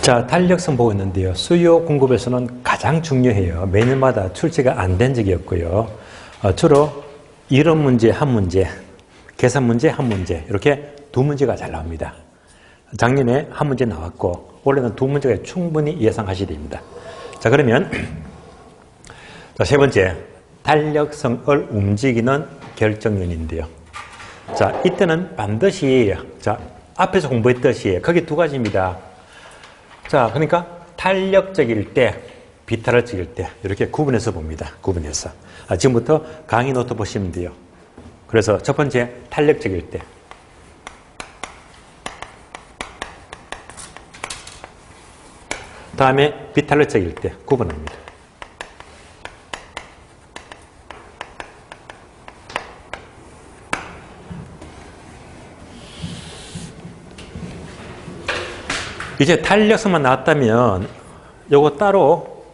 자, 탄력성 보고 있는데요. 수요 공급에서는 가장 중요해요. 매년마다 출제가 안 된 적이 없고요. 주로 이론 문제 한 문제, 계산 문제 한 문제, 이렇게 두 문제가 잘 나옵니다. 작년에 한 문제 나왔고 올해는 두 문제가 충분히 예상하셔야 됩니다. 자, 그러면 자, 세 번째, 탄력성을 움직이는 결정연인데요. 자, 이때는 반드시 자, 앞에서 공부했듯이 거기 두 가지입니다. 자, 그러니까 탄력적일 때, 비탄력적일 때 이렇게 구분해서 봅니다. 구분해서. 지금부터 강의 노트 보시면 돼요. 그래서 첫 번째, 탄력적일 때. 다음에 비탄력적일 때 구분합니다. 이제 탄력성만 나왔다면 요거 따로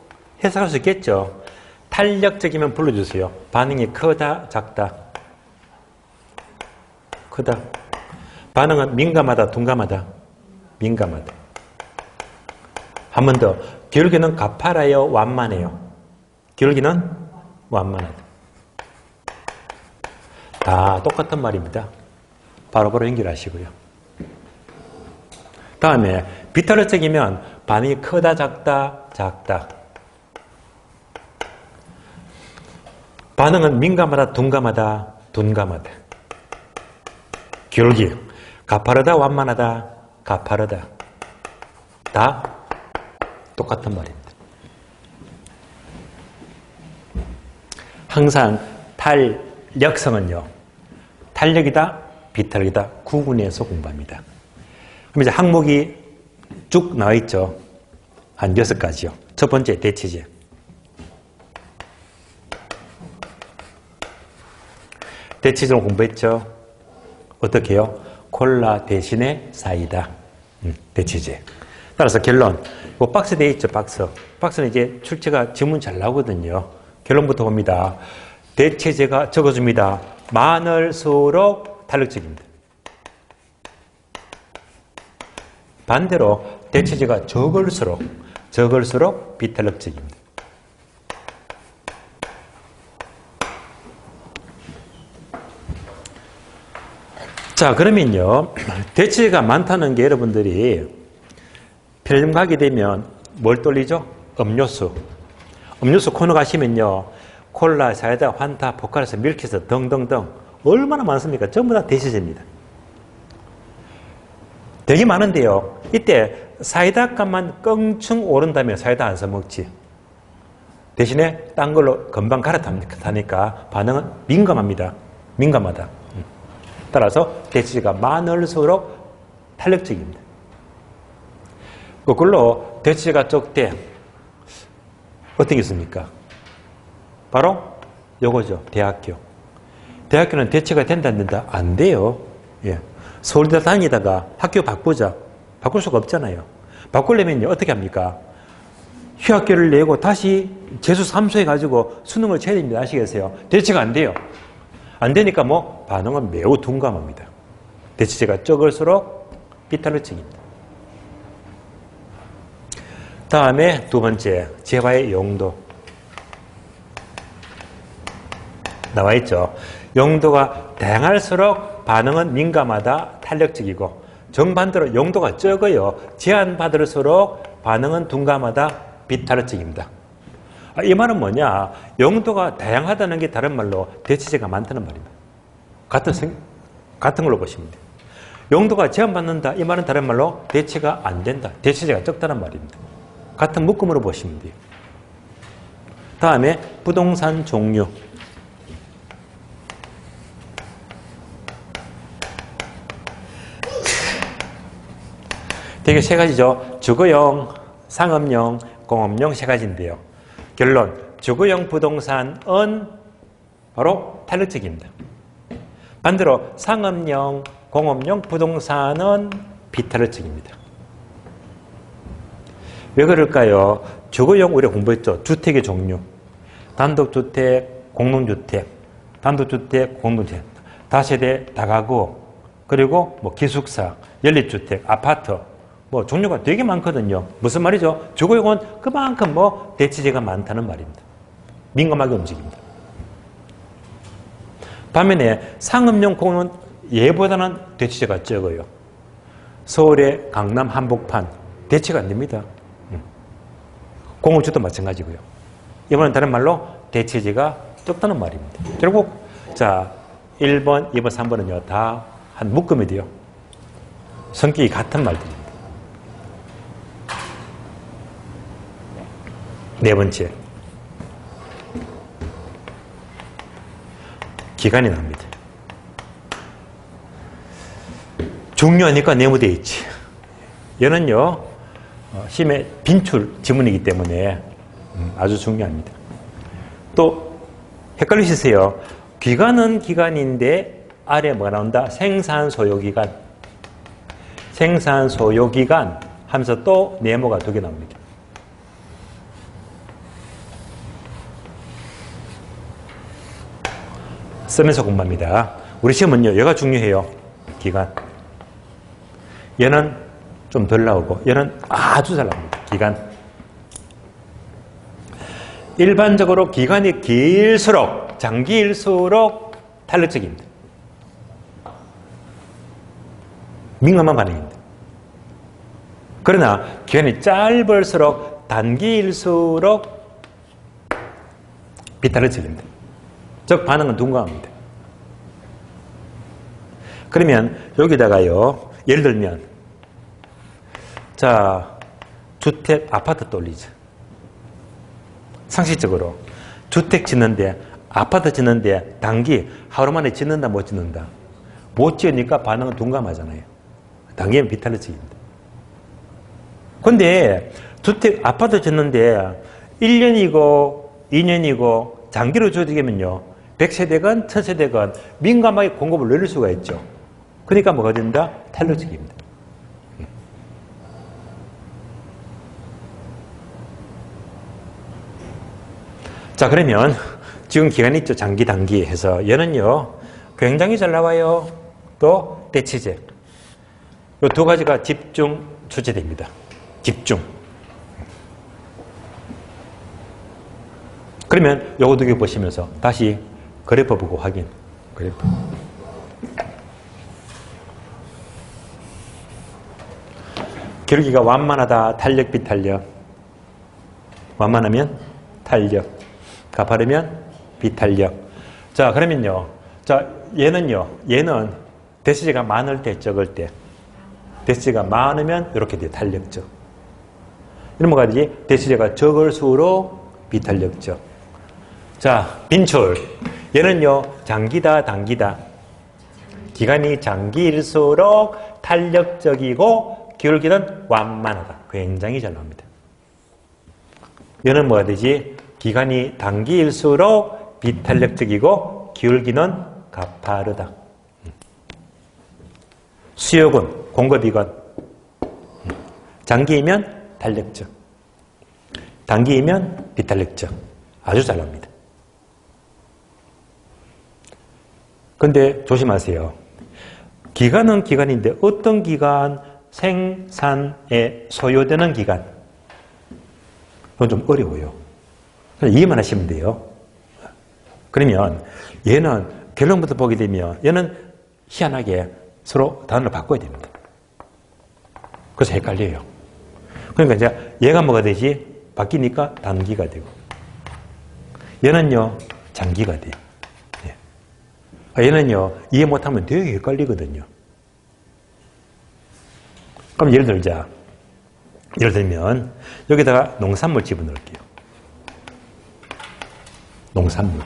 해석할 수 있겠죠. 탄력적이면 불러주세요. 반응이 크다, 작다. 크다. 반응은 민감하다, 둔감하다. 민감하다. 한 번 더. 기울기는 가파라요, 완만해요. 기울기는 완만하다. 다 똑같은 말입니다. 바로바로 연결하시고요. 다음에 비탄력적이면 반응이 크다, 작다, 작다. 반응은 민감하다, 둔감하다, 둔감하다. 기울기 가파르다, 완만하다, 가파르다. 다 똑같은 말입니다. 항상 탄력성은요, 탄력이다, 비탄력이다 구분해서 공부합니다. 그럼 이제 항목이 쭉 나와 있죠. 한 6가지요. 첫 번째, 대체제. 대체제로 공부했죠. 어떻게 해요? 콜라 대신에 사이다. 대체제. 따라서 결론. 뭐 박스 되어 있죠, 박스. 박스는 이제 출제가 지문 잘 나오거든요. 결론부터 봅니다. 대체제가 적어줍니다. 많을수록 탄력적입니다. 반대로 대체제가 적을수록 비탄력적입니다. 자, 그러면요, 대체제가 많다는 게 여러분들이 편의점 가게 되면 뭘 떨리죠? 음료수 코너 가시면요, 콜라, 사이다, 환타, 포카리스, 밀키스 등등등 얼마나 많습니까? 전부 다 대체제입니다. 되게 많은데요. 이때 사이다 값만 껑충 오른다면 사이다 안 사먹지. 대신에 딴 걸로 금방 갈아타니까 반응은 민감합니다. 민감하다. 따라서 대체제가 많을수록 탄력적입니다. 거꾸로 대체제가 적대 어떻게 있습니까? 바로 요거죠. 대학교. 대학교는 대체가 된다 안 된다? 안 돼요. 예. 서울대 다니다가 학교 바꾸자. 바꿀 수가 없잖아요. 바꾸려면 어떻게 합니까? 휴학교를 내고 다시 재수 3수 해가지고 수능을 쳐야 됩니다. 아시겠어요? 대체가 안 돼요. 안 되니까 뭐 반응은 매우 둔감합니다. 대체제가 적을수록 비탄력적입니다. 다음에 두 번째, 재화의 용도. 나와 있죠. 용도가 다양할수록 반응은 민감하다, 탄력적이고 정반대로 용도가 적어요. 제한받을수록 반응은 둔감하다, 비탄력적입니다. 이 말은 뭐냐? 용도가 다양하다는 게 다른 말로 대체제가 많다는 말입니다. 같은 걸로 보시면 돼요. 용도가 제한받는다, 이 말은 다른 말로 대체가 안 된다, 대체제가 적다는 말입니다. 같은 묶음으로 보시면 돼요. 다음에 부동산 종류. 되게 세 가지죠. 주거용, 상업용, 공업용 세 가지인데요. 결론, 주거용 부동산은 바로 탄력적입니다. 반대로 상업용, 공업용 부동산은 비탄력적입니다. 왜 그럴까요? 주거용 우리가 공부했죠. 주택의 종류. 단독주택, 공동주택, 단독주택, 공동주택, 다세대, 다가구, 그리고 뭐 기숙사, 연립주택, 아파트, 뭐 종류가 되게 많거든요. 무슨 말이죠? 주거용은 그만큼 뭐 대체제가 많다는 말입니다. 민감하게 움직입니다. 반면에 상업용 공은 얘보다는 대체제가 적어요. 서울의 강남 한복판 대체가 안 됩니다. 공업주도 마찬가지고요. 이번엔 다른 말로 대체제가 적다는 말입니다. 결국 자 1번, 2번, 3번은요 다 한 묶음이 돼요. 성격이 같은 말들입니다. 네 번째, 기간이 나옵니다. 중요하니까 네모되어 있지. 얘는요 시험에 빈출 지문이기 때문에 아주 중요합니다. 또 헷갈리시세요. 기간은 기간인데 아래 뭐가 나온다? 생산소요기간. 생산소요기간 하면서 또 네모가 2개 나옵니다. 쓰면서 공부합니다. 우리 시험은요 얘가 중요해요. 기간. 얘는 좀 덜 나오고 얘는 아주 잘 나옵니다. 기간. 일반적으로 기간이 길수록 장기일수록 탄력적입니다. 민감한 반응입니다. 그러나 기간이 짧을수록 단기일수록 비탄력적입니다. 즉 반응은 둔감합니다. 그러면 여기다가요 예를 들면 자 주택 아파트 떠올리죠. 상식적으로 주택 짓는데 아파트 짓는데 단기 하루 만에 짓는다 못 짓는다. 못 지으니까 반응은 둔감하잖아요. 단기는 비탄력적입니다. 근데 주택 아파트 짓는데 1년이고 2년이고 장기로 조직이면요 100세대건 1000세대건 민감하게 공급을 늘릴 수가 있죠. 그러니까 뭐가 된다? 탄력적입니다. 자 그러면 지금 기간이 있죠. 장기 단기 해서 얘는요 굉장히 잘 나와요. 또 대체제. 이 2가지가 집중 주체됩니다. 집중. 그러면 요거 2개 보시면서 다시 그래프 보고 확인. 그래프. 기울기가 완만하다. 탄력 비탄력. 완만하면 탄력. 가파르면 비탄력. 자 그러면요. 자 얘는요. 얘는 대체제가 많을 때 적을 때. 대체제가 많으면 이렇게 돼요. 탄력적. 이런 뭐가 되지? 대체제가 적을수록 비탄력적. 자 빈출. 얘는요. 장기다 단기다. 기간이 장기일수록 탄력적이고 기울기는 완만하다. 굉장히 잘 나옵니다. 얘는 뭐가 되지? 기간이 단기일수록 비탄력적이고 기울기는 가파르다. 수요군, 공급이건 장기이면 탄력적, 단기이면 비탄력적. 아주 잘 나옵니다. 근데 조심하세요. 기간은 기간인데 어떤 기간? 생산에 소요되는 기간. 그건 좀 어려워요. 그냥 이해만 하시면 돼요. 그러면 얘는 결론부터 보게 되면 얘는 희한하게 서로 단어를 바꿔야 됩니다. 그래서 헷갈려요. 그러니까 이제 얘가 뭐가 되지? 바뀌니까 단기가 되고 얘는요 장기가 돼요. 얘는요 이해 못하면 되게 헷갈리거든요. 그럼 예를 들자. 예를 들면 여기다가 농산물 집어넣을게요. 농산물.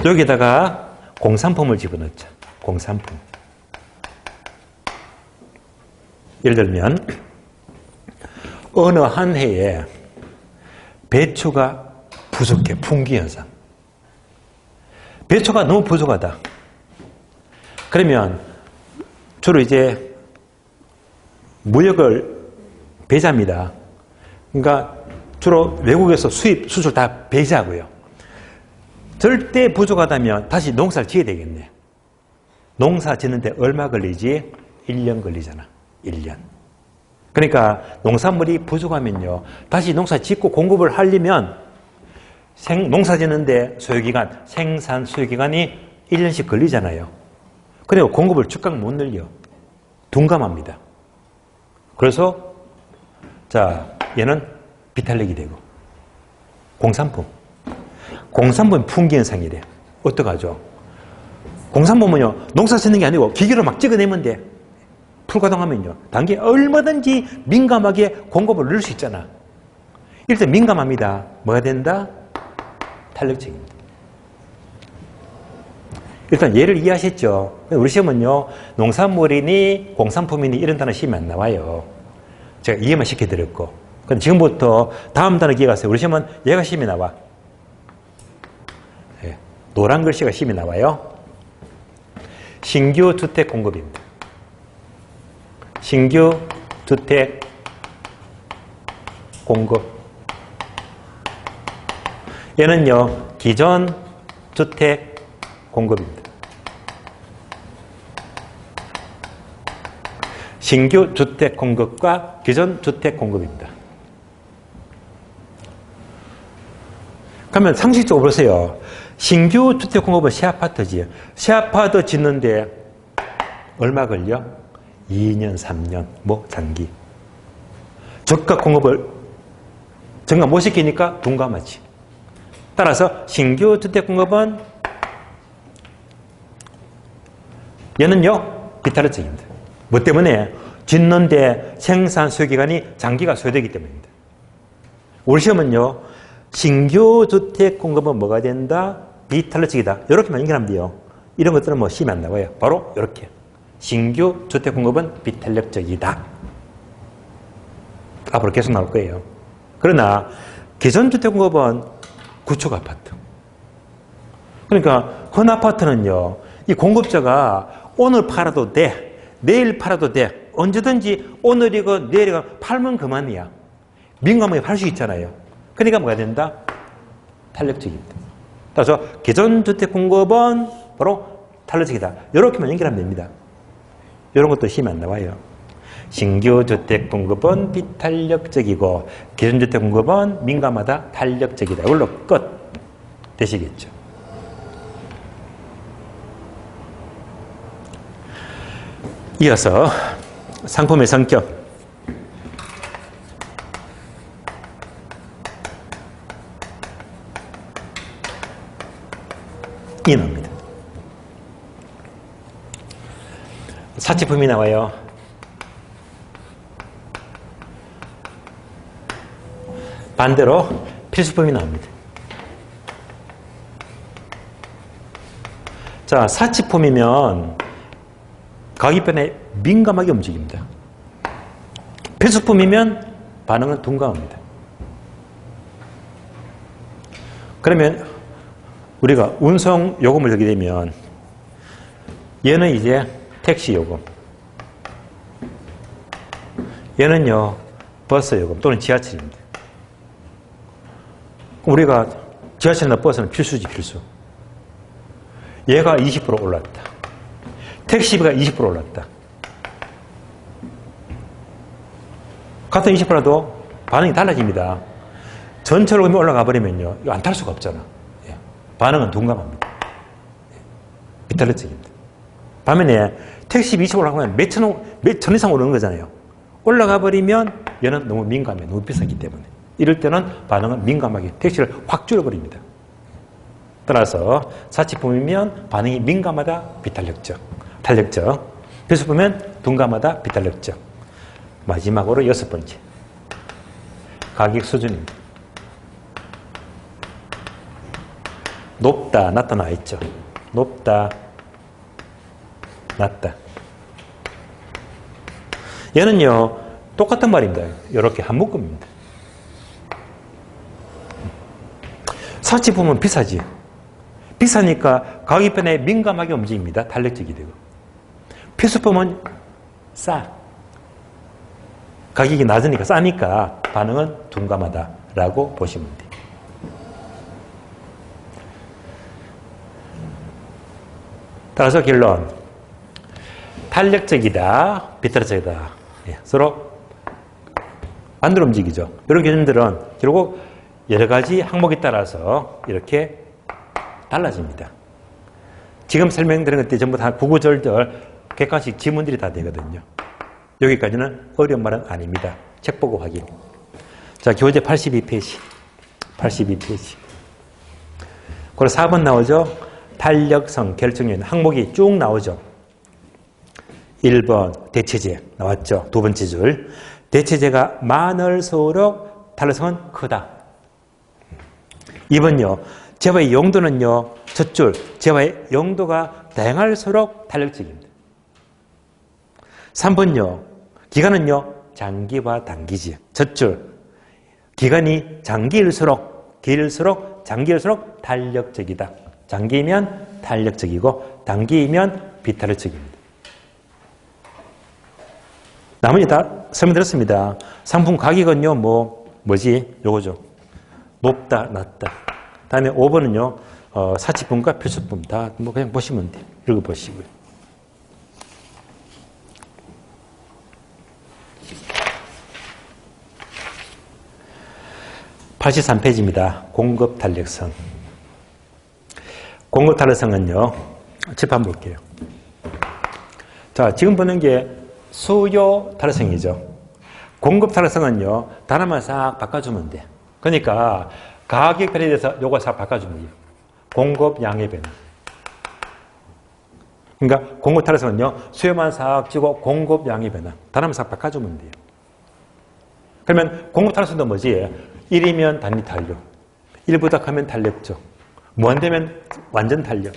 여기다가 공산품을 집어넣자. 공산품. 예를 들면 어느 한 해에 배추가 부족해. 풍기현상. 배추가 너무 부족하다. 그러면 주로 이제 무역을 배제합니다. 그러니까 주로 외국에서 수입, 수출 다 배제하고요. 절대 부족하다면 다시 농사를 지어야 되겠네. 농사 짓는데 얼마 걸리지? 1년 걸리잖아. 1년. 그러니까 농산물이 부족하면요. 다시 농사 짓고 공급을 하려면 농사 짓는데 소요기간, 생산 소요기간이 1년씩 걸리잖아요. 그리고 공급을 즉각 못 늘려. 둔감합니다. 그래서 자, 얘는 비탄력이 되고 공산품 풍기 현상이래. 어떡하죠? 공산품은요, 농사 짓는 게 아니고 기계로 막 찍어내면 돼. 불가동하면요, 단계 얼마든지 민감하게 공급을 넣을 수 있잖아. 일단 민감합니다. 뭐가 된다? 탄력적입니다. 일단 예를 이해하셨죠? 우리 시험은요, 농산물이니 공산품이니 이런 단어 시험이 안 나와요. 제가 이해만 시켜드렸고. 그럼 지금부터 다음 단어 기회 가세요. 우리 시험은 얘가 시험이 나와. 네. 노란 글씨가 시험이 나와요. 신규 주택 공급입니다. 신규 주택 공급. 얘는요, 기존 주택 공급입니다. 신규 주택 공급과 기존 주택 공급입니다. 그러면 상식적으로 보세요. 신규 주택 공급은 새 아파트지. 새 아파트 짓는데 얼마 걸려? 2년, 3년, 뭐 장기. 저가 공급을 증가 못 시키니까 둔감하지. 따라서 신규 주택 공급은 얘는요, 비탄력적입니다. 뭐 때문에? 짓는데 생산 소요기간이 장기가 소요되기 때문입니다. 우리 시험은요, 신규 주택 공급은 뭐가 된다? 비탄력적이다. 이렇게만 연결하면 돼요. 이런 것들은 뭐 시험이 안 나와요. 바로 이렇게. 신규 주택 공급은 비탄력적이다. 앞으로 계속 나올 거예요. 그러나 기존 주택 공급은 구축 아파트. 그러니까 현 아파트는요, 이 공급자가 오늘 팔아도 돼, 내일 팔아도 돼, 언제든지 오늘이건 내일이건 팔면 그만이야. 민감하게 팔 수 있잖아요. 그러니까 뭐가 된다? 탄력적입니다. 따라서 기존 주택 공급은 바로 탄력적이다. 이렇게만 연결하면 됩니다. 이런 것도 힘이 안 나와요. 신규 주택 공급은 비탄력적이고 기존 주택 공급은 민감하다, 탄력적이다. 이걸로 끝 되시겠죠. 이어서 상품의 성격. 인어입니다. 사치품이 나와요. 반대로 필수품이 나옵니다. 자, 사치품이면 가격변에 민감하게 움직입니다. 필수품이면 반응은 둔감합니다. 그러면 우리가 운송 요금을 내게 되면 얘는 이제 택시 요금, 얘는요 버스 요금 또는 지하철입니다. 우리가 지하철이나 버스는 필수지, 필수. 얘가 20% 올랐다. 택시비가 20% 올랐다. 같은 20%라도 반응이 달라집니다. 전철 요금이 올라가 버리면요, 이거 안 탈 수가 없잖아. 예. 반응은 둔감합니다. 예. 비탄력적입니다. 반면에 택시비 20% 올라가면 몇 천 이상 오르는 거잖아요. 올라가 버리면 얘는 너무 민감해, 너무 비싸기 때문에. 이럴 때는 반응은 민감하게 택시를 확 줄여버립니다. 따라서 사치품이면 반응이 민감하다, 비탄력적. 탄력적. 필수품이면 둔감하다, 비탄력적. 마지막으로 6번째. 가격 수준입니다. 높다, 낮다 나와 있죠. 높다, 낮다. 얘는요, 똑같은 말입니다. 이렇게 한 묶음입니다. 사치품은 비싸지. 비싸니까 가격변에 민감하게 움직입니다. 탄력적이 되고. 필수품은 싸. 가격이 낮으니까 싸니까 반응은 둔감하다라고 보시면 돼요. 따라서 결론. 탄력적이다, 비탄력적이다. 예, 서로 반대로 움직이죠. 이런 개념들은 결국 여러 가지 항목에 따라서 이렇게 달라집니다. 지금 설명드린 것들이 전부 다 구구절절 객관식 지문들이 다 되거든요. 여기까지는 어려운 말은 아닙니다. 책 보고 확인. 자, 교재 82페이지. 82페이지. 그리고 4번 나오죠. 탄력성, 결정력 항목이 쭉 나오죠. 1번 대체제 나왔죠. 두 번째 줄. 대체제가 많을수록 탄력성은 크다. 2번요. 재화의 용도는요. 첫 줄. 재화의 용도가 다양할수록 탄력적입니다. 3번요. 기간은요. 장기와 단기지. 첫 줄. 기간이 장기일수록 장기일수록 탄력적이다. 장기이면 탄력적이고 단기이면 비탄력적입니다. 나머지 다 설명드렸습니다. 상품 가격은요. 뭐지? 높다, 낮다. 다음에 5번은요. 사치품과 필수품 다 그냥 보시면 돼요. 읽어보시고요. (83페이지입니다) 공급 탄력성. 공급 탄력성은요. 칠판 볼게요. 자, 지금 보는 게 수요 탄력성이죠. 공급 탄력성은요. 단어만 싹 바꿔주면 돼. 그러니까 가격 변화에 대해서 요거 싹 바꿔주면 돼요. 공급 양의 변화. 그러니까 공급 탄력성은요. 수요만 싹 쥐고 공급 양의 변화. 단어만 싹 바꿔주면 돼요. 그러면 공급 탄력성도 뭐지? 1이면 단위 탄력. 1보다 크면 탄력적. 무한되면 완전 탄력.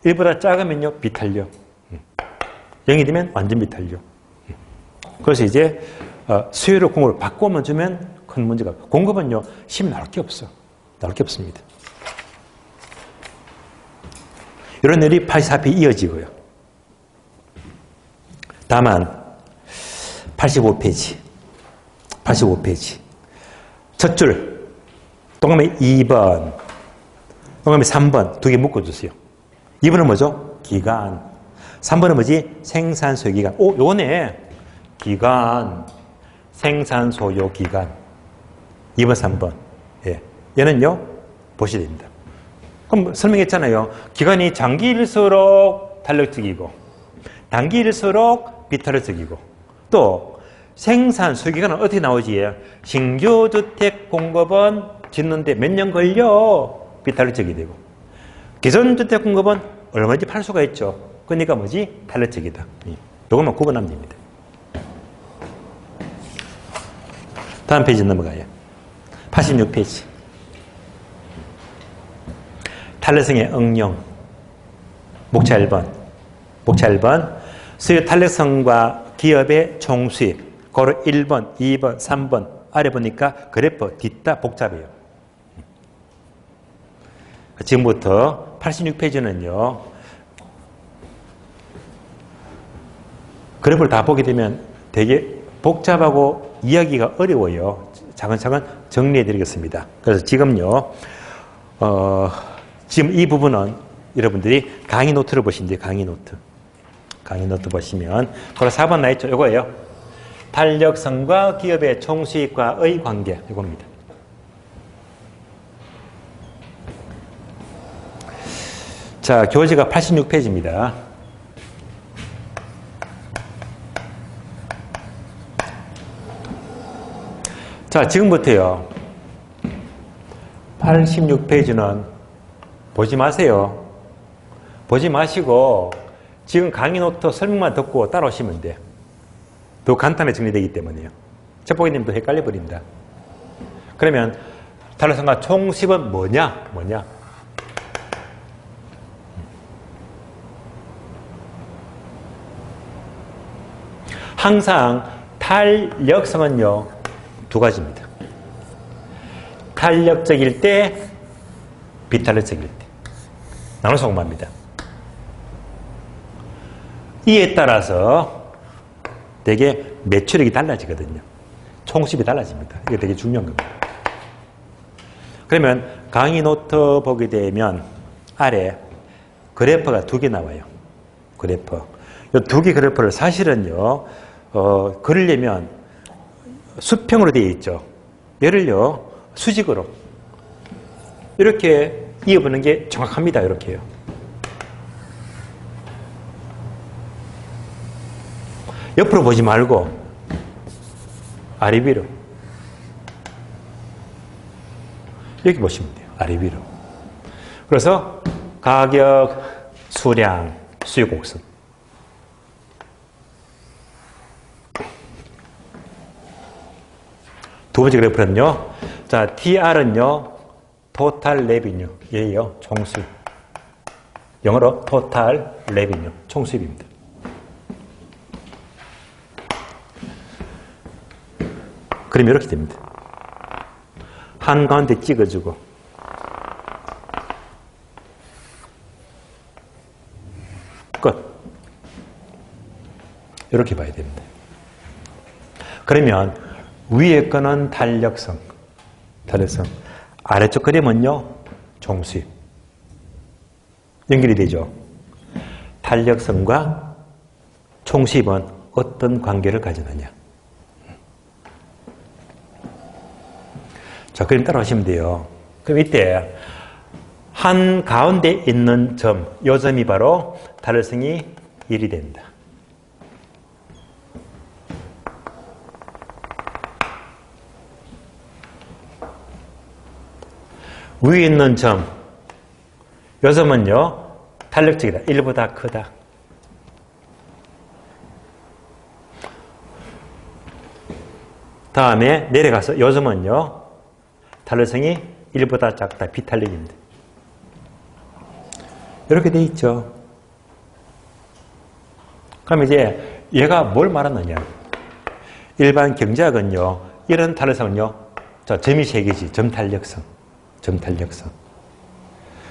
1보다 작으면요. 비탄력. 0이 되면 완전 비탄력. 그래서 이제 수요를 공급으로 바꿔만 주면 큰 문제가 없고, 공급은요. 힘이 나올 게 없어. 나올 게 없습니다. 이런 일이 84페이지 이어지고요. 다만 85페이지. 85페이지. 첫 줄, 동그라미 2번, 동그라미 3번 두 개 묶어주세요. 2번은 뭐죠? 기간. 3번은 뭐지? 생산소요기간. 오, 요거네. 기간, 생산소요기간. 2번, 3번. 예. 얘는요, 보셔야 됩니다. 그럼 설명했잖아요. 기간이 장기일수록 탄력적이고, 단기일수록 비탄력적이고, 또 생산 소요기간은 어떻게 나오지? 신규 주택 공급은 짓는데 몇 년 걸려? 비탄력적이 되고, 기존 주택 공급은 얼마든지 팔 수가 있죠. 그러니까 뭐지? 탄력적이다. 이것만 구분하면 됩니다. 다음 페이지 넘어가요. 86페이지. 탄력성의 응용. 목차 1번. 목차 1번. 수요 탄력성과 기업의 총수익. 고로 1번, 2번, 3번. 아래 보니까 그래프 뒷다 복잡해요. 지금부터 86페이지는요. 그래프를 다 보게 되면 되게 복잡하고 이야기가 어려워요. 차근차근 정리해 드리겠습니다. 그래서 지금요. 지금 이 부분은 여러분들이 강의 노트를 보시면 돼요. 강의 노트. 강의 노트 보시면 바로 4번 나있죠. 이거예요. 탄력성과 기업의 총수익과의 관계. 이겁니다. 자, 교재가 86페이지입니다. 자, 지금부터요. 86페이지는 보지 마세요. 보지 마시고 지금 강의 노트 설명만 듣고 따라오시면 돼요. 더 간단하게 정리되기 때문에요. 첫 보게 되면 또 헷갈려 버린다. 그러면 탄력성과 총수익은 뭐냐? 항상 탄력성은요. 두 가지입니다. 탄력적일 때, 비탄력적일 때. 나눠서 공부합니다. 이에 따라서 되게 매출액이 달라지거든요. 총수입이 달라집니다. 이게 되게 중요한 겁니다. 그러면 강의 노트 보게 되면 아래 그래프가 두 개 나와요. 그래프. 이 두 개 그래프를 사실은요, 그리려면 수평으로 되어 있죠. 얘를요, 수직으로 이렇게 이어보는 게 정확합니다. 이렇게요. 옆으로 보지 말고 아래 위로 여기 보시면 돼요. 아래 위로. 그래서 가격, 수량, 수요 곡선. 두 번째 그래프는요. 자, TR은요. 토탈 레비뉴. 얘예요. 총수입. 영어로 토탈 레비뉴. 총수입입니다. 그럼 이렇게 됩니다. 한가운데 찍어주고 끝. 이렇게 봐야 됩니다. 그러면 위에 거는 탄력성, 아래쪽 그림은요 종수입. 연결이 되죠. 탄력성과 총수입은 어떤 관계를 가지느냐. 자, 그림 따라하시면 돼요. 그럼 이때 한 가운데 있는 점, 이 점이 바로 탄력성이 1이 됩니다. 위에 있는 점, 이 점은요 탄력적이다. 1보다 크다. 다음에 내려가서 이 점은요 탄력성이 1보다 작다. 비탄력입니다. 이렇게 돼 있죠. 그럼 이제 얘가 뭘 말하느냐. 일반 경제학은요 이런 탄력성은요 자, 점이 3개지. 점탄력성.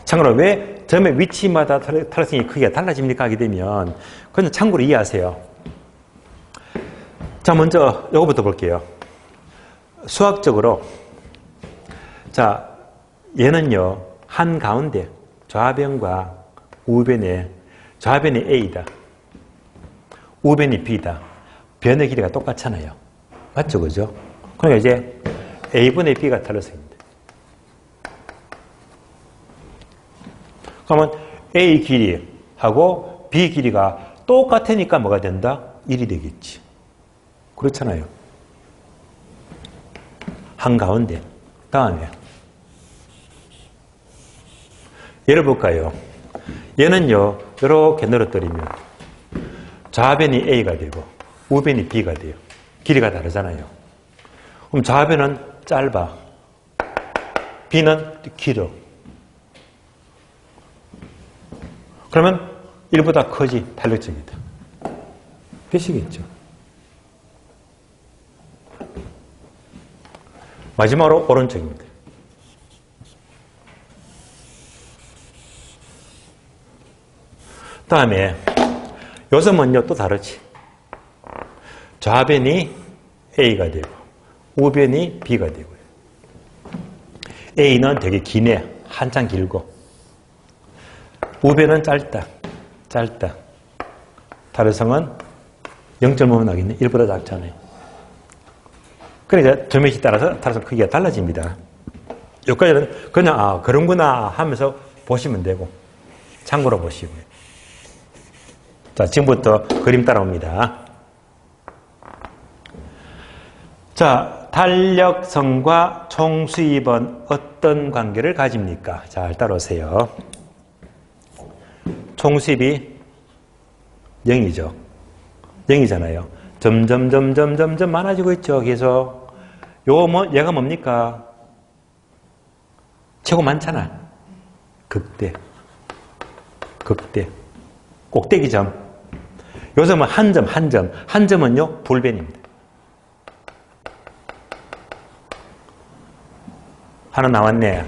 참고로 왜 점의 위치마다 탄력성이 크게 달라집니까? 하게 되면 그건 참고로 이해하세요. 자, 먼저 이거부터 볼게요. 수학적으로 자, 얘는요 한가운데 좌변과 우변에 좌변이 A다. 우변이 B다. 변의 길이가 똑같잖아요. 맞죠? 그죠? 그러니까 이제 A분의 B가 탄력성입니다. 그러면 A 길이하고 B 길이가 똑같으니까 뭐가 된다? 1이 되겠지. 그렇잖아요. 한가운데. 다음에 얘를 볼까요? 얘는요 이렇게 늘어뜨리면 좌변이 A가 되고 우변이 B가 돼요. 길이가 다르잖아요. 그럼 좌변은 짧아. B는 길어. 그러면 1보다 크지. 탄력적이다. 되시겠죠? 마지막으로 오른쪽입니다. 다음에 요 점은요 또 다르지. 좌변이 A가 되고 우변이 B가 되고요. A는 되게 기네. 한참 길고 우변은 짧다. 탄력성은 0.5면 나겠네. 1보다 작잖아요. 그러니까 점에 따라서 탄력성 크기가 달라집니다. 여기까지는 그냥 그런구나 하면서 보시면 되고 참고로 보시고요. 자, 지금부터 그림 따라옵니다. 자, 탄력성과 총수입은 어떤 관계를 가집니까? 잘 따라오세요. 총수입이 0이죠. 0이잖아요. 점점 많아지고 있죠. 계속. 얘가 뭡니까? 최고 많잖아. 극대. 꼭대기점. 요 점은 한 점은요, 불변입니다. 하나 나왔네.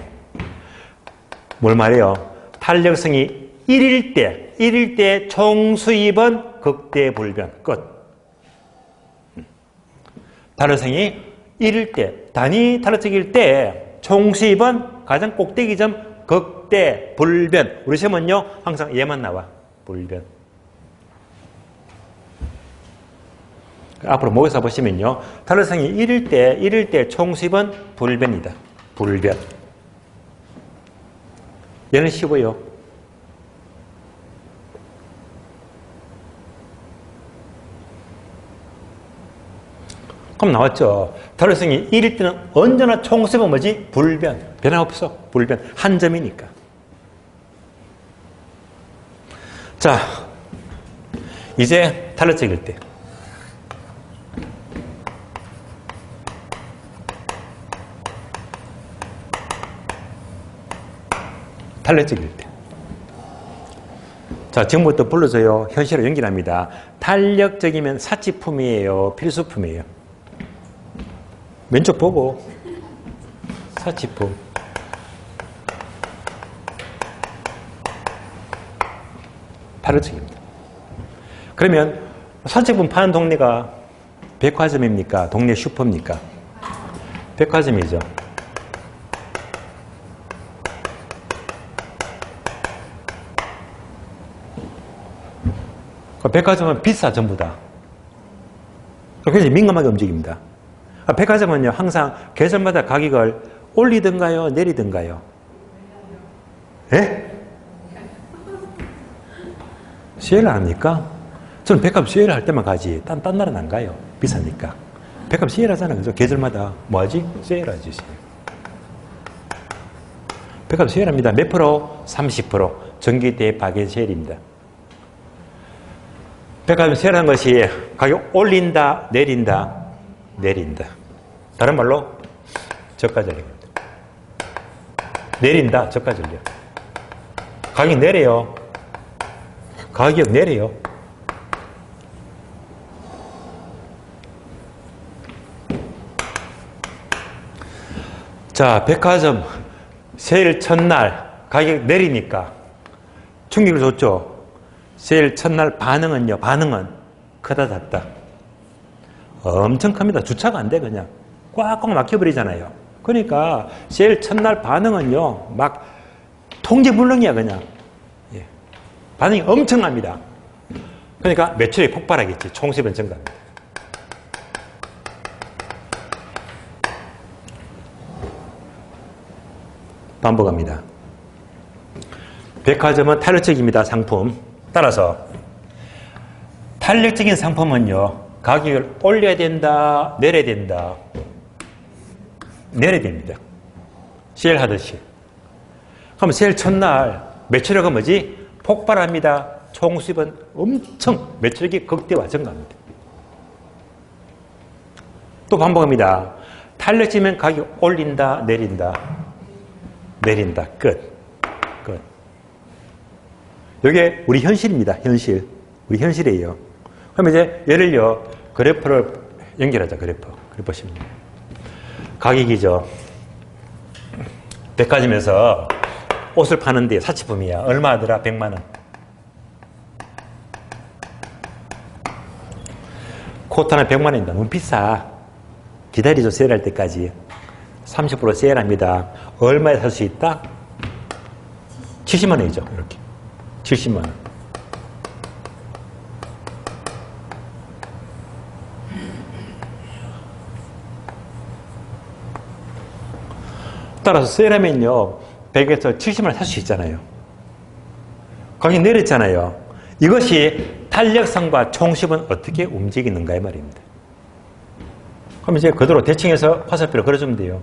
뭘 말해요? 탄력성이 1일 때 총수입은 극대불변. 끝. 탄력성이 1일 때, 단위 탄력적일 때 총수입은 가장 꼭대기점 극대불변. 우리 시험은요 항상 얘만 나와. 불변. 앞으로 모의사 보시면요. 탄력성이 1일 때 총수입은 불변이다. 불변. 얘는 쉬워요. 그럼 나왔죠. 탄력성이 1일 때는 언제나 총수입은 뭐지? 불변. 변화 없어. 불변. 한 점이니까. 자, 이제 탄력적일 때. 탄력적일 때. 자, 지금부터 불러줘요. 현실로 연결합니다. 탄력적이면 사치품이에요? 필수품이에요? 왼쪽 보고. 사치품. 탄력적입니다. 그러면 사치품 파는 동네가 백화점입니까? 동네 슈퍼입니까? 백화점이죠. 백화점은 비싸, 전부 다. 굉장히 민감하게 움직입니다. 백화점은요, 항상 계절마다 가격을 올리든가요, 내리든가요? 예? 세일 안 합니까? 저는 백화점 세일 할 때만 가지. 딴 나라는 안 가요. 비싸니까. 백화점 세일 하잖아요. 그죠? 계절마다. 뭐 하지? 세일 하지. 백화점 세일 합니다. 몇 프로? 30%. 전기 대파괴 세일입니다. 백화점 세일하는 것이 가격 올린다, 내린다, 내린다. 다른 말로 저가 전략입니다. 내린다, 저가 전략. 가격 내려요. 가격 내려요. 자, 백화점 세일 첫날 가격 내리니까 충격을 줬죠. 세일 첫날 반응은요, 반응은 크다 작다? 엄청 큽니다. 주차가 안 돼, 그냥. 꽉꽉 막혀버리잖아요. 그러니까 세일 첫날 반응은요, 막 통제불능이야, 그냥. 예. 반응이 엄청납니다. 그러니까 매출이 폭발하겠지. 총수입은 증가합니다. 반복합니다. 백화점은 탄력적입니다, 상품. 따라서 탄력적인 상품은요, 가격을 올려야 된다, 내려야 된다? 내려야 됩니다. 세일 하듯이. 그럼 세일 첫날 매출액은 뭐지? 폭발합니다. 총수입은 엄청 매출액이 극대화 증가합니다. 또 반복합니다. 탄력적이면 가격 올린다, 내린다? 내린다. 끝. 끝. 이게 우리 현실입니다. 현실. 우리 현실이에요. 그럼 이제 예를요, 그래프를 연결하자. 그래프 보시면 가격이죠. 백화점에서 옷을 파는데 사치품이야. 얼마 하더라? 100만 원. 코트 하나 100만 원이다. 너무 비싸. 기다리죠. 세일할 때까지. 30% 세일합니다. 얼마에 살 수 있다? 70만 원이죠. 이렇게. 70만 원. 따라서 세일하면요, 100에서 70만 원 살 수 있잖아요. 가격이 내렸잖아요. 이것이 탄력성과 총수입은 어떻게 움직이는가 이 말입니다. 그럼 이제 그대로 대칭해서 화살표를 그려주면 돼요.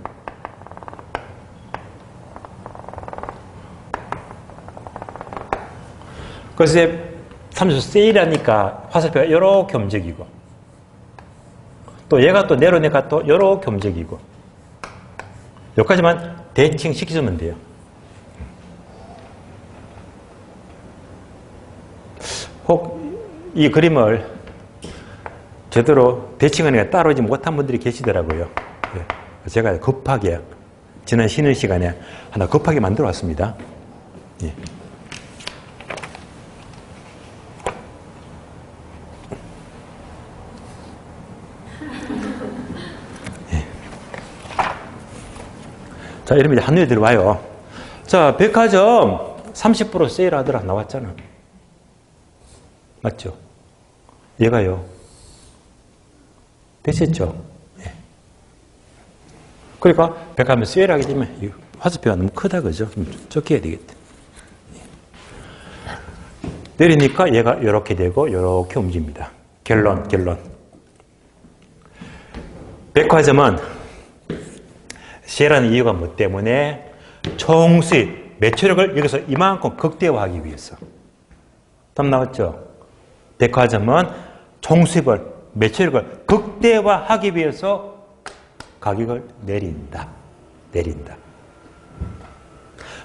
그래서 이제 30% 세일하니까 화살표가 이렇게 움직이고, 또 얘가 또 내려오니까 또 이렇게 움직이고, 여기까지만 대칭 시켜주면 돼요. 혹 이 그림을 제대로 대칭하는 게 따라오지 못한 분들이 계시더라고요. 제가 급하게 지난 쉬는 시간에 하나 급하게 만들어 왔습니다. 예. 예. 자, 이러면 한눈에 들어와요. 자, 백화점 30% 세일하더라 나왔잖아. 맞죠? 얘가요. 되셨죠? 예. 그러니까 백화점을 세일하게 되면 화살표가 너무 크다 그죠? 좀 적게 해야 되겠다. 내리니까 얘가 이렇게 되고 이렇게 움직입니다. 결론. 백화점은 세일하는 이유가 뭐 때문에? 총수입, 매출액을 여기서 이만큼 극대화하기 위해서. 답 나왔죠? 백화점은 총수입을, 매출액을 극대화하기 위해서 가격을 내린다.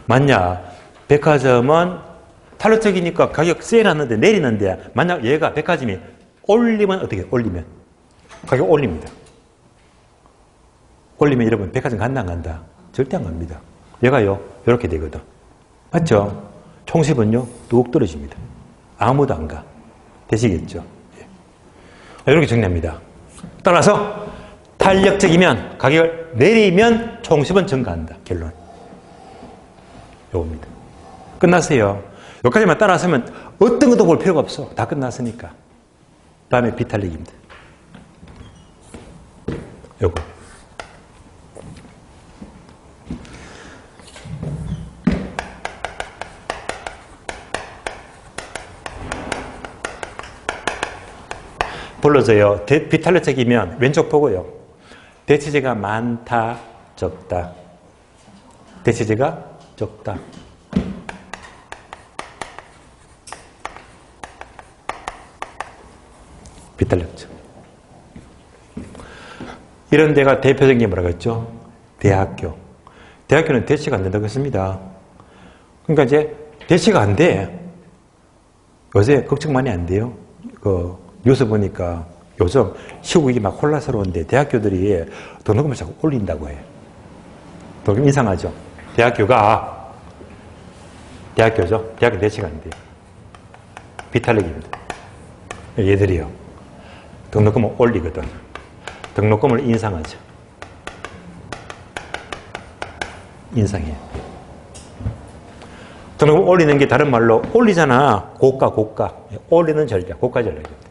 만약 백화점은 탄력적이니까 가격 세일하는데 내리는데 만약 얘가 백화점이 올리면 어떻게 해요? 올리면 가격 올립니다. 올리면 여러분 백화점 간다 안 간다? 절대 안 갑니다. 얘가요 이렇게 되거든. 맞죠? 총수입은요 뚝 떨어집니다. 아무도 안 가. 되시겠죠? 예. 이렇게 정리합니다. 따라서 탄력적이면 가격을 내리면 총수입은 증가한다. 결론. 요겁니다. 끝났어요. 여기까지만 따라서면 어떤 것도 볼 필요가 없어. 다 끝났으니까. 다음에 비탄력입니다. 요거. 불러줘요. 비탄력적이면 왼쪽 보고요. 대체제가 많다, 적다. 대체제가 적다. 비탄력적. 이런 데가 대표적인 게 뭐라고 했죠? 대학교. 대학교는 대체가 안 된다고 했습니다. 그러니까 이제 대체가 안 돼. 요새 걱정 많이 안 돼요. 뉴스 보니까 요즘 시국이 막 혼란스러운데 대학교들이 등록금을 자꾸 올린다고 해요. 등록금 이상하죠? 대학교죠? 대학교 대체가 안 돼요. 비탄력입니다. 얘들이요. 등록금을 올리거든. 등록금을 인상하죠. 인상해요. 등록금 올리는 게 다른 말로 올리잖아. 고가. 올리는 전략, 고가 전략입니다.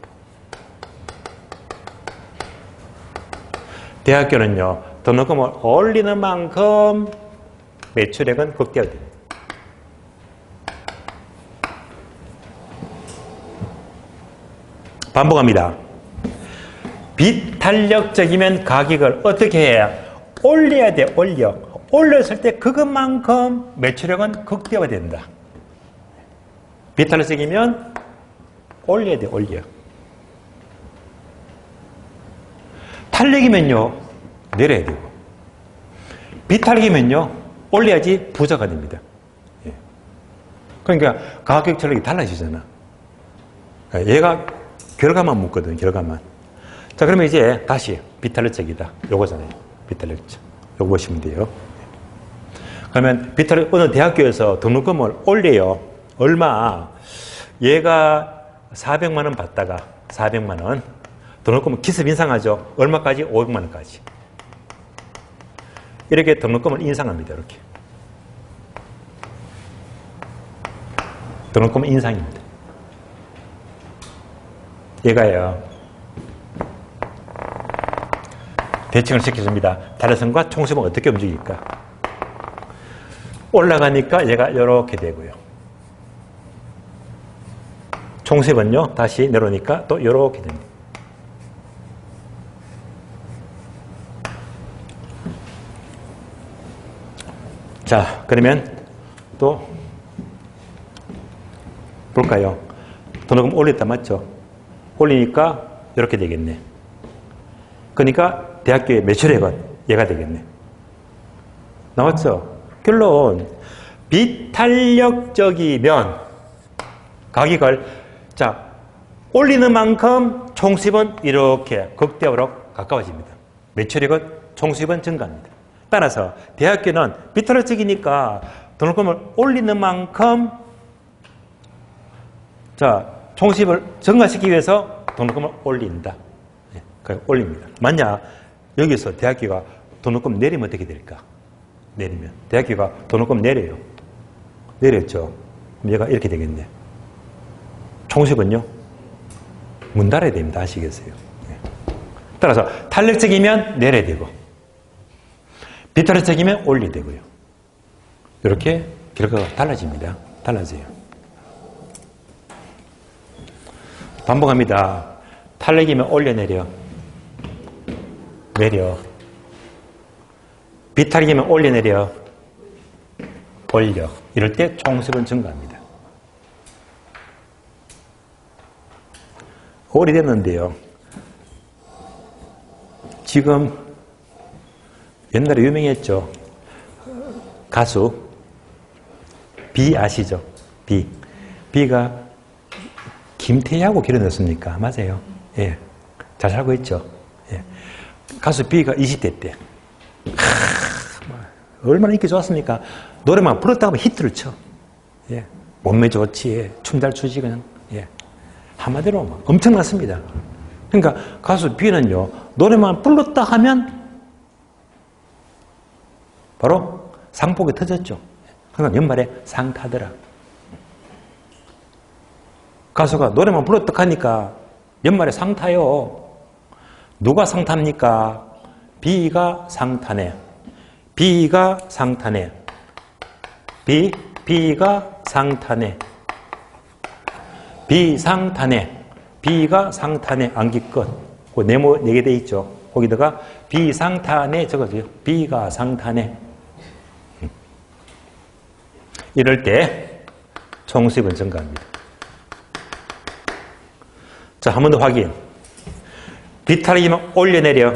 대학교는요. 등록금을 올리는 만큼 매출액은 극대화됩니다. 반복합니다. 비탄력적이면 가격을 어떻게 해야? 올려야 돼, 올려. 올렸을 때 그것만큼 매출액은 극대화된다. 비탄력적이면 올려야 돼, 올려. 탄력이면요, 내려야 되고. 비탄력이면요, 올려야지 부자가 됩니다. 예. 그러니까 가격 전략이 달라지잖아. 얘가 결과만 묻거든, 결과만. 자, 그러면 이제 다시 비탄력적이다. 요거잖아요. 비탄력적. 요거 보시면 돼요. 그러면 비탄력, 어느 대학교에서 등록금을 올려요. 얼마? 얘가 400만 원 받다가 400만 원. 등록금은 기습 인상하죠. 얼마까지? 500만 원까지. 이렇게 등록금을 인상합니다. 이렇게. 등록금은 인상입니다. 얘가요. 대칭을 시켜줍니다. 다래성과 총수입은 어떻게 움직일까? 올라가니까 얘가 이렇게 되고요. 총수입은요. 다시 내려오니까 또 이렇게 됩니다. 자, 그러면 또 볼까요? 등록금 올렸다 맞죠? 올리니까 이렇게 되겠네. 그러니까 대학교의 매출액은 얘가 되겠네. 나왔죠? 결론. 비탄력적이면 가격을 올리는 만큼 총수입은 이렇게 극대화로 가까워집니다. 매출액은 총수입은 증가합니다. 따라서 대학교는 비탄력적이니까 등록금을 올리는 만큼 총수입을 증가시키기 위해서 등록금을 올린다. 올립니다. 만약 여기서 대학교가 등록금 내리면 어떻게 될까? 내리면 대학교가 등록금 내려요. 내렸죠. 그럼 얘가 이렇게 되겠네. 총수입은요 문 닫아야 됩니다. 아시겠어요? 따라서 탄력적이면 내려야 되고 비탄력적이면 올려야 되고요. 이렇게 결과가 달라집니다. 달라져요. 반복합니다. 탄력이면 올려내려 내려 비탄력이면 올려내려 올려. 이럴 때 총습은 증가합니다. 오래됐는데요. 지금 옛날에 유명했죠. 가수 비 아시죠? 비가 김태희하고 결혼했습니까? 맞아요. 예, 잘 살고 있죠. 예. 가수 비가 20대 때 얼마나 인기 좋았습니까? 노래만 불렀다 하면 히트를 쳐. 예. 몸매 좋지, 춤 잘 추지 그냥. 예. 한마디로 막 엄청났습니다. 그러니까 가수 비는요, 노래만 불렀다 하면 바로 상복이 터졌죠. 그러니까 연말에 상 타더라. 가수가 노래만 불렀다 하니까 연말에 상 타요. 누가 상 탑니까? 비가 상 타네. 비가 상 타네. 비가 상 타네. 비상 타네. 비가 상 타네. 암기 끝. 그 네모 4개 돼 있죠. 거기다가 비상 타네 적어줘요. 비가 상 타네. 이럴 때 총수입은 증가합니다. 자, 한 번 더 확인. 비탈기면 올려내려.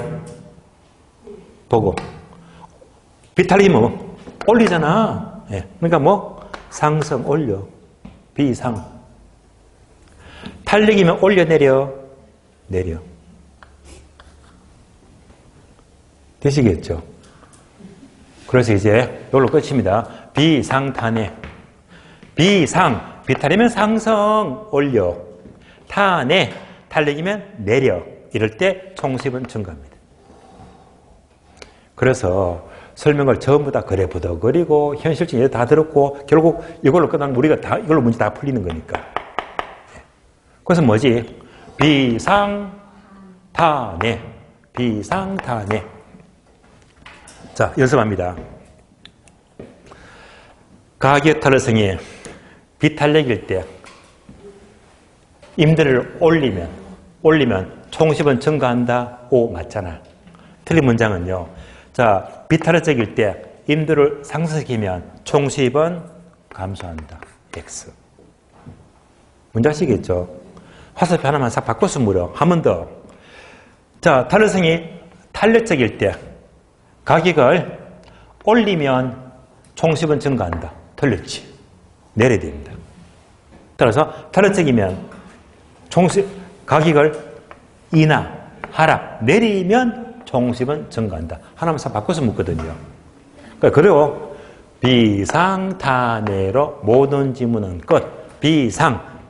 보고. 비탈기면 올리잖아. 예. 그러니까 뭐 상승 올려. 비상. 탄력이면 올려내려. 내려. 되시겠죠? 그래서 이제 이걸로 끝입니다. 비상탄해. 비상. 비탈이면 상승 올려. 탄해. 탄력이면 내려. 이럴 때 총수입은 증가합니다. 그래서 설명을 전부 다 그래 부덕거리고 현실적인 다 들었고 결국 이걸로 끝나면 우리가 다 이걸로 문제 다 풀리는 거니까. 그래서 뭐지? 비상탄해. 비상탄해. 자, 연습합니다. 가격 탄력성이 비탄력일 때 임대를 올리면 총수입은 증가한다. 오, 맞잖아. 틀린 문장은요. 자, 비탄력적일 때 임대를 상승시키면 총수입은 감소한다. X. 문제 아시겠죠? 화살표 하나만 싹 바꿔서 물어. 한 번 더. 자, 탄력성이 탄력적일 때 가격을 올리면 총수입은 증가한다. 틀렸지. 내려야 됩니다. 따라서 탄력적이면 가격을 인하, 하락, 내리면 총수입은 증가한다. 하나만 싹 바꿔서 묻거든요. 그리고 비상탄해로 모든 지문은 끝.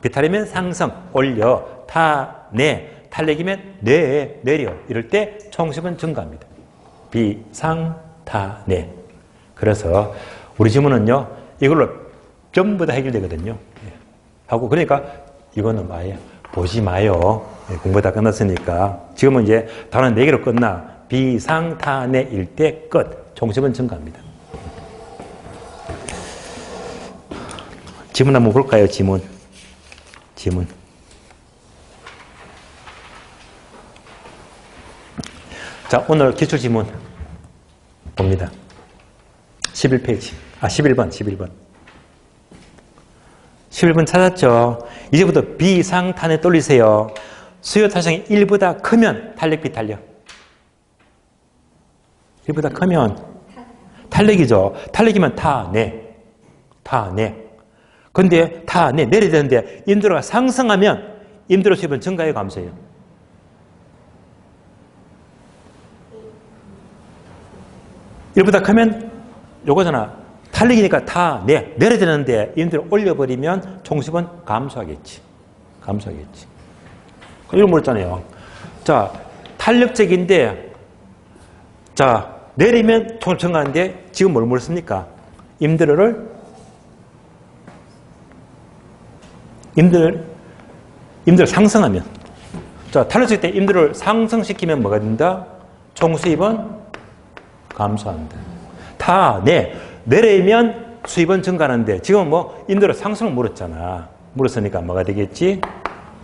비탈이면 상승, 올려, 탄해, 탄력이면 내려. 이럴 때 총수입은 증가합니다. 비상탄해. 그래서 우리 지문은요, 이걸로 전부 다 해결되거든요. 하고, 그러니까 이거는 아예 보지 마요. 공부 다 끝났으니까. 지금은 이제 단원 4개로 끝나. 비상탄해일 때 끝. 총수입은 증가합니다. 지문 한번 볼까요? 지문. 자, 오늘 기출지문 봅니다. 11페이지. 11번. 11번 찾았죠? 이제부터 비상탄에 돌리세요. 수요 탄력성이 1보다 크면 탄력, 비탄력. 1보다 크면 탄력이죠. 탄력이면 타내. 근데 타내, 내려야 되는데 임대료가 상승하면 임대료 수입은 증가해요, 감소해요? 일보다 크면 요거잖아. 탄력이니까 내려야 되는데 임대료 올려버리면 총수입은 감소하겠지. 이런 거 있잖아요. 자, 탄력적인데, 자, 내리면 총수입 증가하는데 지금 뭘 물었습니까? 임대료를 상승하면 자, 탄력적 때 임대를 상승시키면 뭐가 된다? 총수입은 감소한다. 내리면 수입은 증가하는데 지금 뭐 임대료 상승을 물었잖아. 물었으니까 뭐가 되겠지?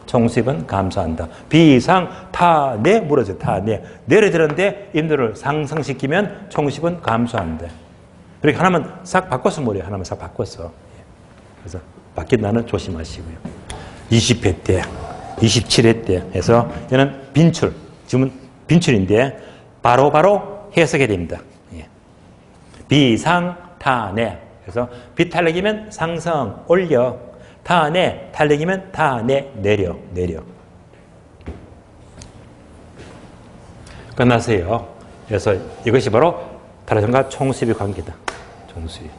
총수입은 감소한다. 비상 타내 물어져. 타내 내려드는데 임대료를 상승시키면 총수입은 감소한다. 이렇게 하나만 싹 바꿔서 물어요. 하나만 싹 바꿔서. 그래서 바뀐다는 조심하시고요. 20회 때, 27회 때 해서 얘는 빈출. 지금은 빈출인데 바로 해석해야 됩니다. 비상 타내. 그래서 비탄력이면 상승 올려. 타내 탄력이면 타내 내려. 끝났어요. 그래서 이것이 바로 탄력과 총수입의 관계다. 총수입.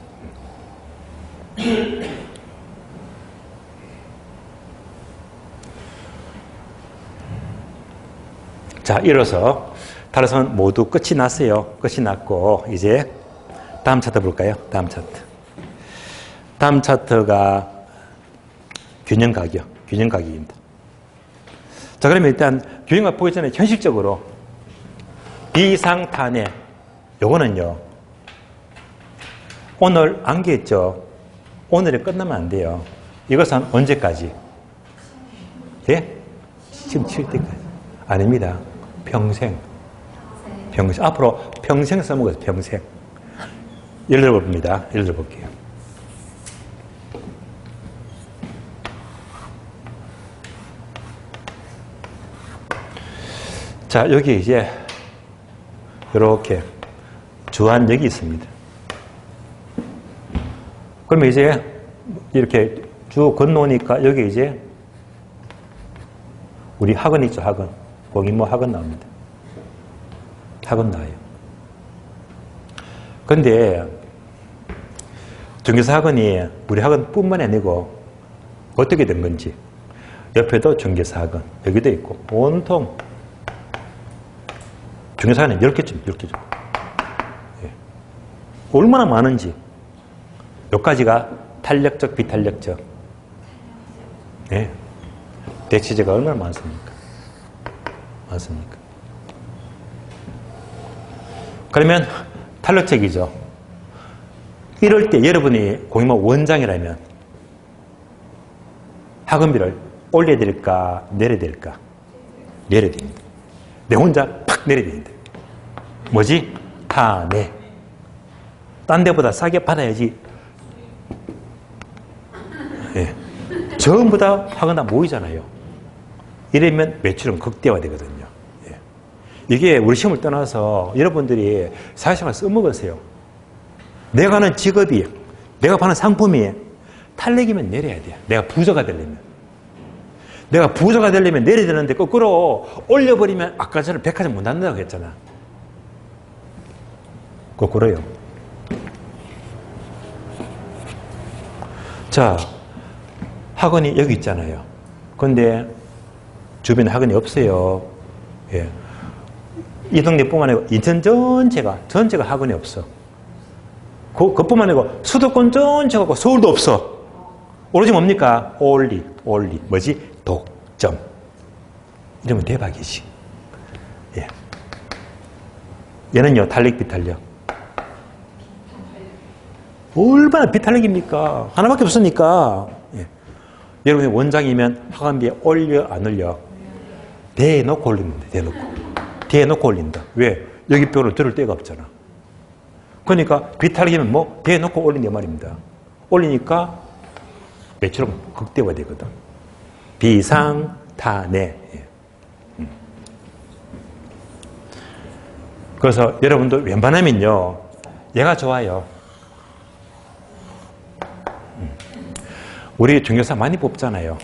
자, 이로써 탄력은 모두 끝이 났어요. 끝이 났고 이제 다음 차트 볼까요? 다음 차트. 다음 차트가 균형가격입니다. 자, 그러면 일단 균형가격 보기 전에 현실적으로 비상탄해 요거는요. 오늘 안개했죠. 오늘이 끝나면 안 돼요. 이것은 언제까지? 예? 지금 칠 때까지. 아닙니다. 평생. 앞으로 평생 써먹어요. 평생. 예를 들어봅니다. 예를 들어볼게요. 자, 여기 이제 이렇게 주한역이 있습니다. 그러면 이제 이렇게 쭉 건너오니까 여기 이제 우리 학원 있죠, 학원. 거기 뭐 학원 나옵니다. 학원 나와요. 근데 전교사 학원이 우리 학원뿐만 아니고 어떻게 된 건지 옆에도 전교사 학원 여기도 있고 온통 전교사 학원이 10개쯤 예. 얼마나 많은지 여기까지가 탄력적 비탄력적 예. 대체제가 얼마나 많습니까? 그러면 탄력적이죠. 이럴 때 여러분이 공인모 원장이라면 학원비를 올려야 될까 내려야 될까? 내려야 됩니다. 내 혼자 팍 내려야 됩니다. 뭐지? 타내. 딴 데보다 싸게 받아야지. 예. 전부 다 학원 다 모이잖아요. 이러면 매출은 극대화되거든요. 예. 이게 우리 시험을 떠나서 여러분들이 사회생활 써먹으세요. 내가 하는 직업이, 내가 파는 상품이 탄력이면 내려야 돼요. 내가 부자가 되려면. 내가 부자가 되려면 내려야 되는데 거꾸로 올려버리면 아까 전에 백화점 못 닫는다고 했잖아. 거꾸로요. 자, 학원이 여기 있잖아요. 근데 주변에 학원이 없어요. 예. 이 동네뿐만 아니고 인천 전체가 학원이 없어. 그것뿐만 아니고 수도권 전체가 서울도 없어. 오로지 뭡니까? 올리. 뭐지? 독점. 이러면 대박이지. 예. 얘는요, 탄력, 비탄력. 얼마나 비탄력입니까? 하나밖에 없으니까. 예. 여러분이 원장이면 학원비에 올려, 안 올려? 대놓고 올립니다. 대놓고 올린다. 왜? 여기 뼈를 들을 데가 없잖아. 그러니까 비탄력이면 뭐? 대놓고 올린다 말입니다. 올리니까 매출은 극대화되거든. 비상탄해. 그래서 여러분들 웬만하면요, 얘가 좋아요. 우리 전교사 많이 뽑잖아요.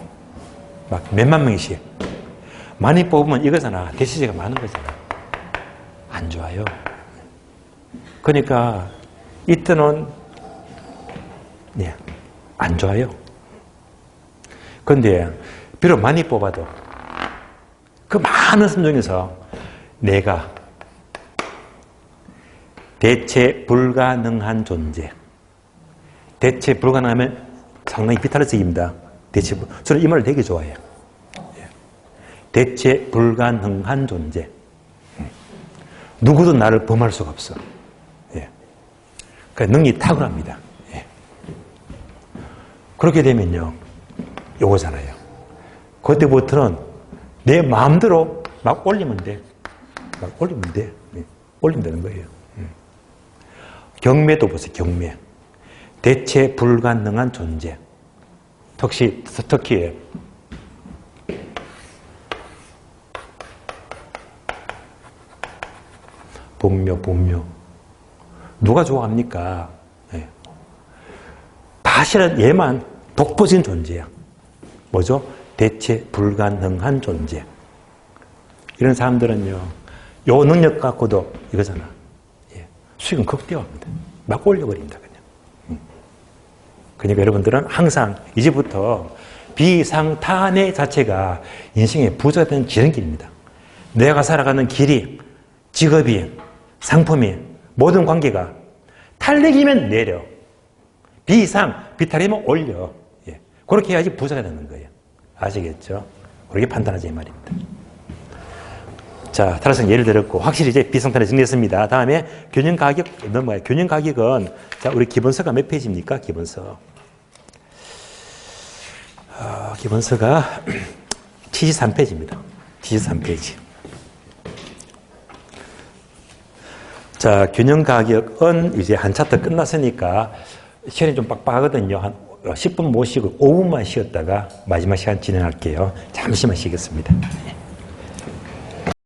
막 몇만 명씩. 많이 뽑으면 이거잖아. 대시제가 많은 거잖아. 안 좋아요. 그러니까 이때는 네, 안 좋아요. 그런데 비록 많이 뽑아도 그 많은 삶 중에서 내가 대체 불가능한 존재. 대체 불가능하면 상당히 비탈적입니다. 저는 이 말을 되게 좋아해요. 대체 불가능한 존재. 누구도 나를 범할 수가 없어. 예. 그러니까 능력이 탁월합니다. 예. 그렇게 되면요, 요거잖아요. 그때부터는 내 마음대로 막 올리면 돼. 막 올리면 돼. 예. 올리면 되는 거예요. 경매도 보세요, 경매. 대체 불가능한 존재. 특히 본묘. 누가 좋아합니까? 네. 사실은 얘만 독보적인 존재야. 뭐죠? 대체 불가능한 존재. 이런 사람들은요, 요 능력 갖고도 이거잖아. 예. 수익은 극대화합니다. 막 올려버립니다, 그냥. 그러니까 여러분들은 항상 이제부터 비상탄회 자체가 인생의 부자된 지름길입니다. 내가 살아가는 길이, 직업이, 상품이, 모든 관계가 탈락이면 내려. 비탈이면 올려. 예. 그렇게 해야지 부자가 되는 거예요. 아시겠죠? 그렇게 판단하자 이 말입니다. 자, 타락성 예를 들었고, 확실히 이제 비상탄회 정리했습니다. 다음에 균형가격 넘어가요. 균형가격은, 자, 우리 기본서가 몇 페이지입니까? 기본서. 기본서가 73페이지입니다. 73페이지. 자, 균형가격은 이제 한 차트 끝났으니까 시간이 좀 빡빡하거든요. 한 10분 못 쉬고 5분만 쉬었다가 마지막 시간 진행할게요. 잠시만 쉬겠습니다.